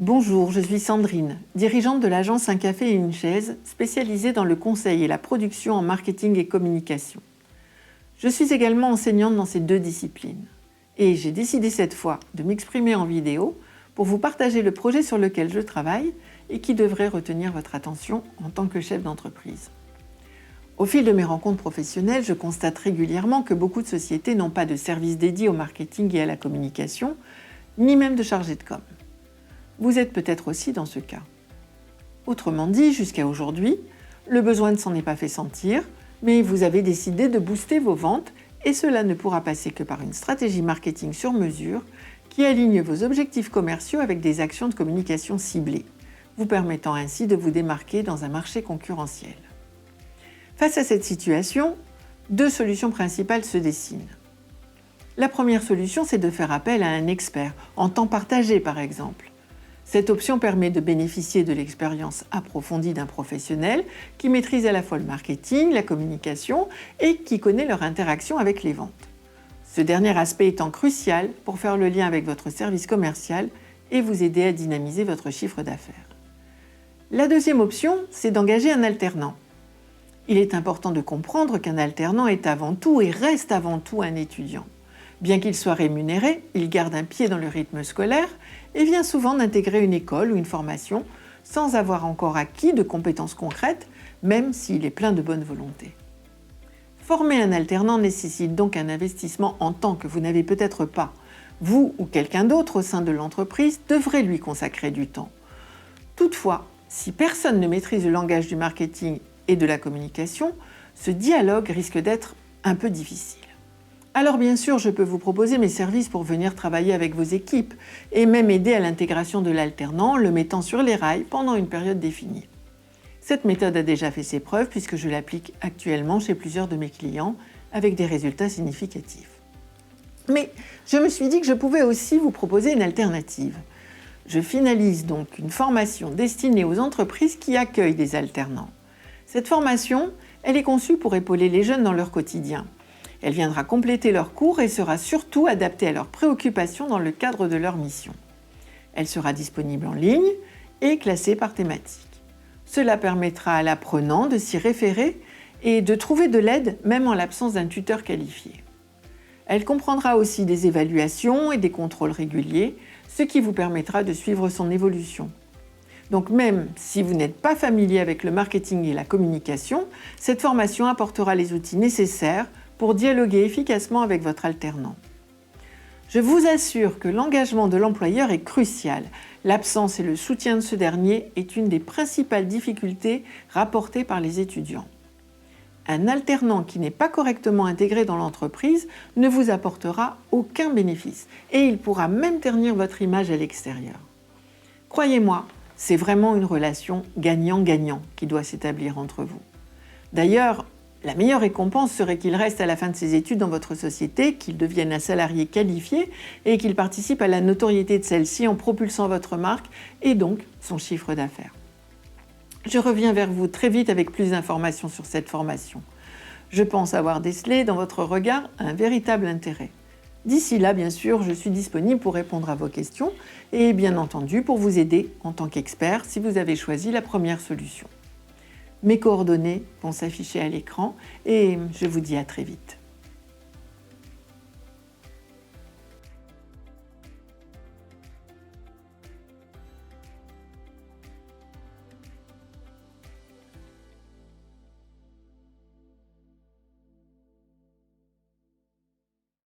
Bonjour, je suis Sandrine, dirigeante de l'agence Un café et une chaise, spécialisée dans le conseil et la production en marketing et communication. Je suis également enseignante dans ces deux disciplines. Et j'ai décidé cette fois de m'exprimer en vidéo pour vous partager le projet sur lequel je travaille et qui devrait retenir votre attention en tant que chef d'entreprise. Au fil de mes rencontres professionnelles, je constate régulièrement que beaucoup de sociétés n'ont pas de service dédié au marketing et à la communication, ni même de chargé de com. Vous êtes peut-être aussi dans ce cas. Autrement dit, jusqu'à aujourd'hui, le besoin ne s'en est pas fait sentir, mais vous avez décidé de booster vos ventes et cela ne pourra passer que par une stratégie marketing sur mesure qui aligne vos objectifs commerciaux avec des actions de communication ciblées, vous permettant ainsi de vous démarquer dans un marché concurrentiel. Face à cette situation, deux solutions principales se dessinent. La première solution, c'est de faire appel à un expert, en temps partagé par exemple. Cette option permet de bénéficier de l'expérience approfondie d'un professionnel qui maîtrise à la fois le marketing, la communication et qui connaît leur interaction avec les ventes. Ce dernier aspect étant crucial pour faire le lien avec votre service commercial et vous aider à dynamiser votre chiffre d'affaires. La deuxième option, c'est d'engager un alternant. Il est important de comprendre qu'un alternant est avant tout et reste avant tout un étudiant. Bien qu'il soit rémunéré, il garde un pied dans le rythme scolaire et vient souvent d'intégrer une école ou une formation sans avoir encore acquis de compétences concrètes, même s'il est plein de bonne volonté. Former un alternant nécessite donc un investissement en temps que vous n'avez peut-être pas. Vous ou quelqu'un d'autre au sein de l'entreprise devrez lui consacrer du temps. Toutefois, si personne ne maîtrise le langage du marketing et de la communication, ce dialogue risque d'être un peu difficile. Alors bien sûr, je peux vous proposer mes services pour venir travailler avec vos équipes et même aider à l'intégration de l'alternant, le mettant sur les rails pendant une période définie. Cette méthode a déjà fait ses preuves puisque je l'applique actuellement chez plusieurs de mes clients avec des résultats significatifs. Mais je me suis dit que je pouvais aussi vous proposer une alternative. Je finalise donc une formation destinée aux entreprises qui accueillent des alternants. Cette formation, elle est conçue pour épauler les jeunes dans leur quotidien. Elle viendra compléter leurs cours et sera surtout adaptée à leurs préoccupations dans le cadre de leur mission. Elle sera disponible en ligne et classée par thématique. Cela permettra à l'apprenant de s'y référer et de trouver de l'aide même en l'absence d'un tuteur qualifié. Elle comprendra aussi des évaluations et des contrôles réguliers, ce qui vous permettra de suivre son évolution. Donc même si vous n'êtes pas familier avec le marketing et la communication, cette formation apportera les outils nécessaires pour dialoguer efficacement avec votre alternant. Je vous assure que l'engagement de l'employeur est crucial. L'absence et le soutien de ce dernier est une des principales difficultés rapportées par les étudiants. Un alternant qui n'est pas correctement intégré dans l'entreprise ne vous apportera aucun bénéfice et il pourra même ternir votre image à l'extérieur. Croyez-moi, c'est vraiment une relation gagnant-gagnant qui doit s'établir entre vous. D'ailleurs, la meilleure récompense serait qu'il reste à la fin de ses études dans votre société, qu'il devienne un salarié qualifié et qu'il participe à la notoriété de celle-ci en propulsant votre marque et donc son chiffre d'affaires. Je reviens vers vous très vite avec plus d'informations sur cette formation. Je pense avoir décelé dans votre regard un véritable intérêt. D'ici là, bien sûr, je suis disponible pour répondre à vos questions et bien entendu pour vous aider en tant qu'expert si vous avez choisi la première solution. Mes coordonnées vont s'afficher à l'écran et je vous dis à très vite.